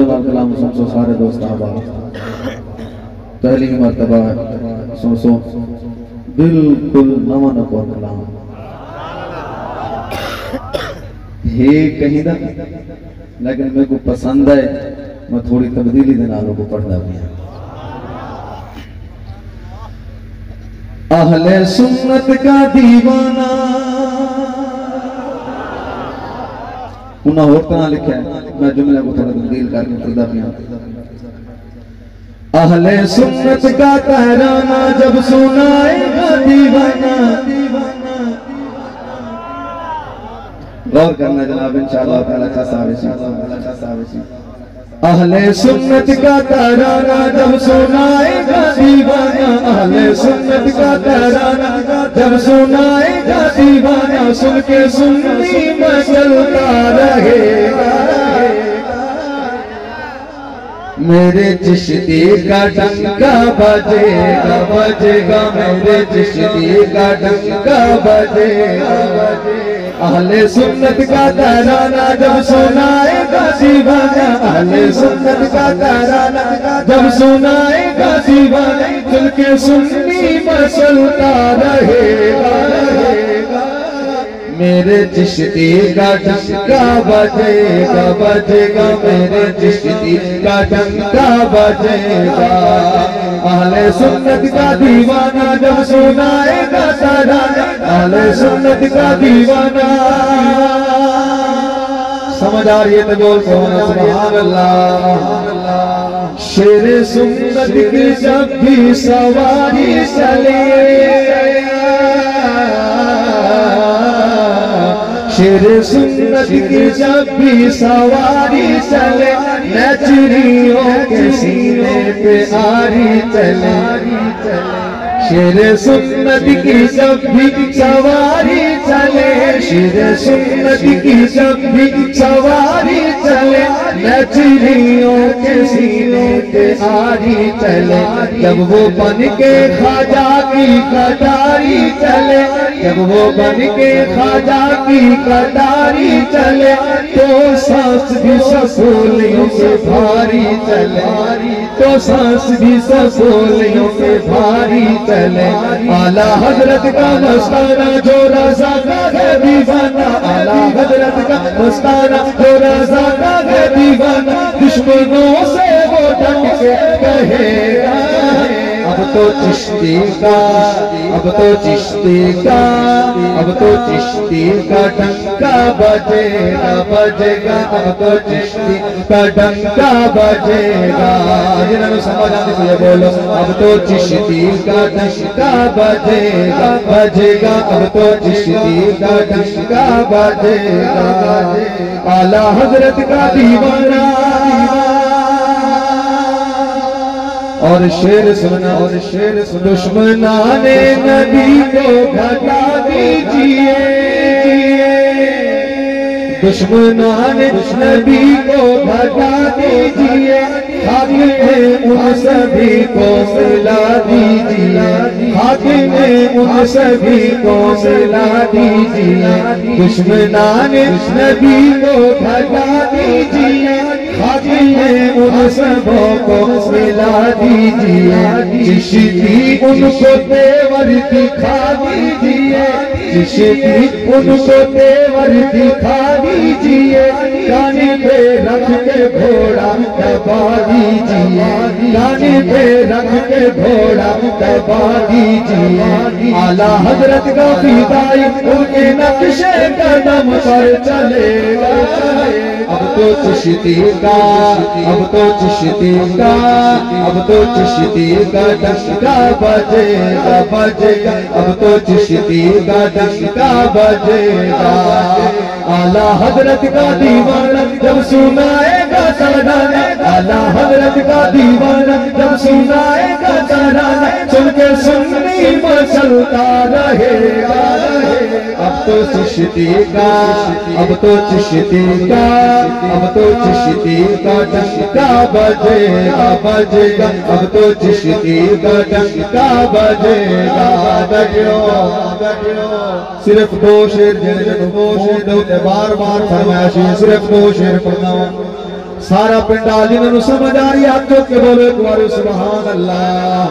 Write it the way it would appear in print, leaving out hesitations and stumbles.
नाल कलाम सुन सो सारे दोस्त आबा पहली मर्तबा सुन सो बिल्कुल नवा नवा कलाम है कहीं दा लेकिन मेरे को पसंद है मैं थोड़ी तब्दीली दे नालों को पढ़दा भी अहले सुन्नत का दीवाना उन्हें और तरह लिखा है मैं जुमले को थोड़ा तब्दील करके पढ़दा भी अहले सुन्नत का तराना जब सुनाएगा दीवाना गौर करना जनाब इंशाअल्लाह ताला अच्छा साबित अहले सुन्नत का तराना जब सुनाएगा दीवाना अहले सुन्नत का तराना जब सुनाएगा दीवाना सुन के सुन्नी मचलता रहेगा मेरे चिश्ती का डंका बजेगा बजेगा मेरे चिश्ती का डंका बजेगा अहले सुन्नत का तराना जब सुनाएगा दीवाना अहले सुन्नत का तराना जब सुनाएगा दीवाना दिल के सुन्नी मचलता रहेगा मेरे चिश्ती का डंका बजेगा बजेगा मेरे चिश्ती का डंका बजेगा अहले सुन्नत का दीवाना जब सुनाएगा तराना अहले सुन्नत का दीवाना समझ आ रही है तो बोल सुभान अल्लाह शेर सुन्नत की जब भी सवारी चले शेर सुन्नत की जब भी सवारी चले नचरियों के सीने पे आरी चले शेर सुन्नत की जब भी सवारी चले शेर सुन्नत की जब भी सवारी चले नचरियों के सीने पे आरी चले जब वो बन के ख्वाजा की कटारी चले जब वो बन के ख्वाजा की कटारी चले तो सांस भी ससोलियों से भारी चले तो सांस भी ससोलियों से भारी चले आला हजरत का मस्ताना जो रज़ा का है दीवाना आला हजरत का मस्ताना जो रज़ा का है दीवाना दुश्मनों से वो डट के कहेगा अब तो चिश्ती का अब तो चिश्ती का अब तो चिश्ती का डंका बजेगा बजेगा अब तो चिश्ती का डंका बजेगा जिन्होंने समझ आती है बोलो अब तो चिश्ती का डंका बजेगा बजेगा अब तो चिश्ती का डंका बजेगा आला हजरत का दीवाना और शेर सुना दुश्मनाने नबी को घटा दीजिए दुश्मनाने नबी को घटा दीजिए हाकिम उन सभी को मिला दीजिए हाकिम उन सभी को मिला दीजिए दुश्मनाने नबी को घटा दीजिए हाकिम उन सबों को मिला दीजिए चिश्ती उनको तेवर दिखा दीजिए चिश्ती उनको तेवर दिखा दीजिए कानी पे रख के घोड़ा दबा दीजिए कानी पे रख के घोड़ा दबा दीजिए आला हजरत का फिदाई उनके नक्शे कदम पर चलेगा अब तो चिश्ती का अब तो चिश्ती का अब तो चिश्ती का डंका बजेगा बजेगा अब तो चिश्ती का डंका बजेगा आला हजरत का दीवाना जब सुनाएगा तराना आला हजरत का दीवाना जब सुनाएगा तराना सुन के सुन्नी मचलता रहेगा अब तो चिश्ती का अब तो चिश्ती का अब तो चिश्ती का डंका बजेगा बजेगा अब तो चिश्ती का डंका बजेगा सिर्फ दो शेर बार बार फरमाइश सिर्फ दो शेर पढ़ना सारा पिंड जिन्होंने समझ आ रही है हाथ चुक के बोलो एक बार सुभान अल्लाह।